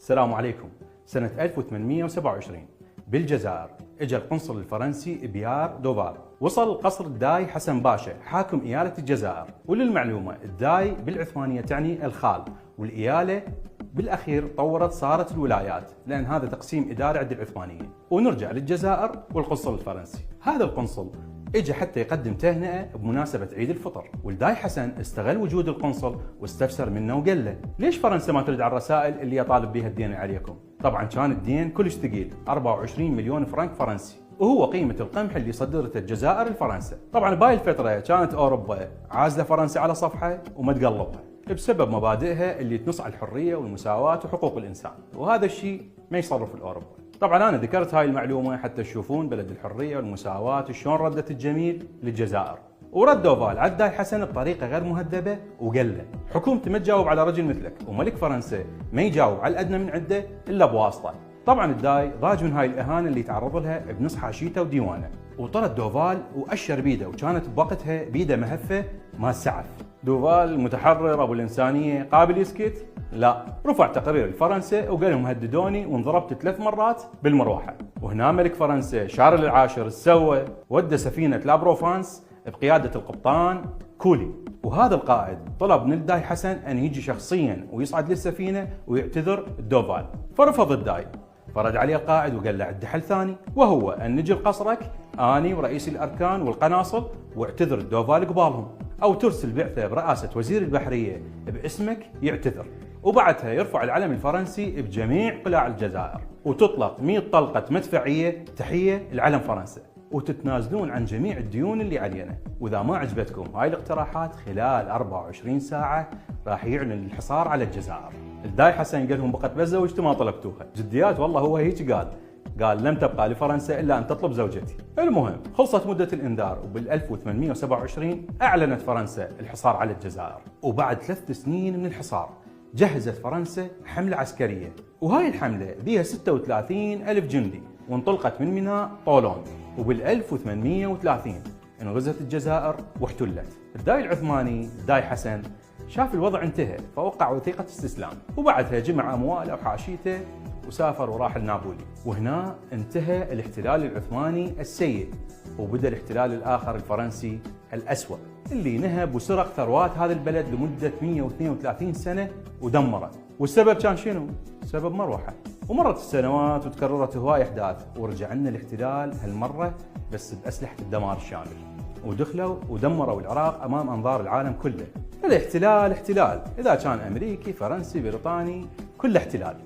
السلام عليكم. سنة 1827 بالجزائر اجى القنصل الفرنسي بيار دوفال. وصل قصر الداي حسن باشا حاكم إيالة الجزائر. وللمعلومة الداي بالعثمانية تعني الخال، والإيالة بالأخير طورت صارت الولايات، لأن هذا تقسيم إداري عند العثمانية. ونرجع للجزائر والقنصل الفرنسي. هذا القنصل اجى حتى يقدم تهنئة بمناسبة عيد الفطر، والداي حسن استغل وجود القنصل واستفسر منه وقال له: ليش فرنسا ما ترد على الرسائل اللي يطالب بها الدين عليكم؟ طبعا كان الدين كلش ثقيل، 24 مليون فرنك فرنسي، وهو قيمة القمح اللي صدرته الجزائر لفرنسا. طبعا بهاي الفترة كانت أوروبا عازلة فرنسا على صفحة وما تقلبها بسبب مبادئها اللي تنص على الحرية والمساواة وحقوق الإنسان، وهذا الشيء ما يصرف الأوروبا. طبعا أنا ذكرت هاي المعلومة حتى تشوفون بلد الحرية والمساواة شلون ردت الجميل للجزائر. ورد دوفال على الداي حسن بطريقة غير مهذبة وقال له: حكومتي ما تجاوب على رجل مثلك، وملك فرنسا ما يجاوب على الأدنى من عده إلا بواسطة. طبعا الداي ضاج من هاي الإهانة اللي تعرض لها بنص حاشيته وديوانه، وطرد دوفال وأشر بيده، وكانت بوقتها بيده مهفة ما سعف. دوفال متحرر ابو الانسانيه قابل يسكت؟ لا، رفع تقرير لفرنسا وقال لهم هددوني وانضربت 3 مرات بالمروحه. وهنا ملك فرنسا شارل العاشر سوى ودى سفينه لابروفانس بقياده القبطان كولي، وهذا القائد طلب من الداي حسن ان يجي شخصيا ويصعد للسفينه ويعتذر دوفال. فرفض الداي، فرد عليه القائد وقال له: عندي حل ثاني، وهو ان نجي لقصرك اني ورئيس الاركان والقناصل واعتذر دوفال قبالهم، او ترسل بعثه برئاسه وزير البحريه باسمك يعتذر، وبعدها يرفع العلم الفرنسي بجميع قلاع الجزائر، وتطلق 100 طلقه مدفعيه تحيه لعلم فرنسا، وتتنازلون عن جميع الديون اللي علينا. واذا ما عجبتكم هاي الاقتراحات خلال 24 ساعه راح يعلن الحصار على الجزائر. الداي حسن قال لهم: بقت بس زوجتي ما طلبتوها. جديات والله هو هيك قال لم تبقى لفرنسا الا ان تطلب زوجتي. المهم خلصت مده الانذار، وبال 1827 اعلنت فرنسا الحصار على الجزائر. وبعد 3 سنين من الحصار جهزت فرنسا حمله عسكريه، وهاي الحمله بيها 36 ألف جندي، وانطلقت من ميناء طولون. وبال 1830 انغزت الجزائر واحتلت. الداي العثماني الداي حسن شاف الوضع انتهى، فوقع وثيقه استسلام، وبعدها جمع امواله وحاشيته وسافر وراح لنابولي. وهنا انتهى الاحتلال العثماني السيء، وبدأ الاحتلال الآخر الفرنسي الأسوأ اللي نهب وسرق ثروات هذا البلد لمدة 132 سنة ودمره. والسبب كان شنو؟ سبب مروحة. ومرت السنوات وتكررت هواي أحداث، ورجع لنا الاحتلال هالمرة بس بأسلحة الدمار الشامل، ودخلوا ودمروا العراق أمام أنظار العالم كله. الاحتلال احتلال، إذا كان أمريكي فرنسي بريطاني كله احتلال.